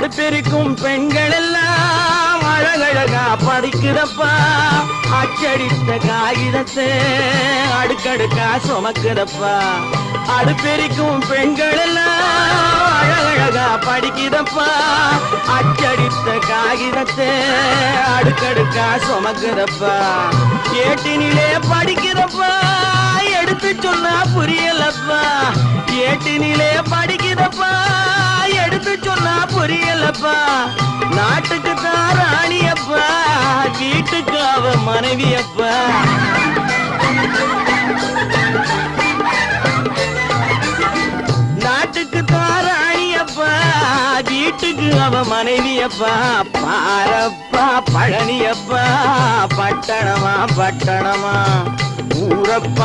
அடுப்பெருக்கும் பெண்கள் எல்லாம் அழகழகா படிக்கிறப்பா அச்சடித்த காகிதத்தை அடுக்கடுக்கா சுமக்கிறப்பா அடுப்பெருக்கும் பெண்கள் எல்லாம் அழகழகா படிக்கிறப்பா அச்சடித்த காகிதத்தை அடுக்கடுக்கா சுமக்கிறப்பா ஏட்டினிலே படிக்கிறப்பா எடுத்து சொன்னா புரியலப்பா ஏட்டினிலே படிக்கிறப்பா எடுத்து சொன்னா புரியலப்பா நாட்டுக்கு தான் ராணியப்பா வீட்டுக்கு அவ மனைவியப்பா நாட்டுக்கு தான் ராணியப்பா வீட்டுக்கு அவ மனைவியப்பா பாரப்பா பழனியப்பா பட்டணமா பட்டணமா ஊரப்பா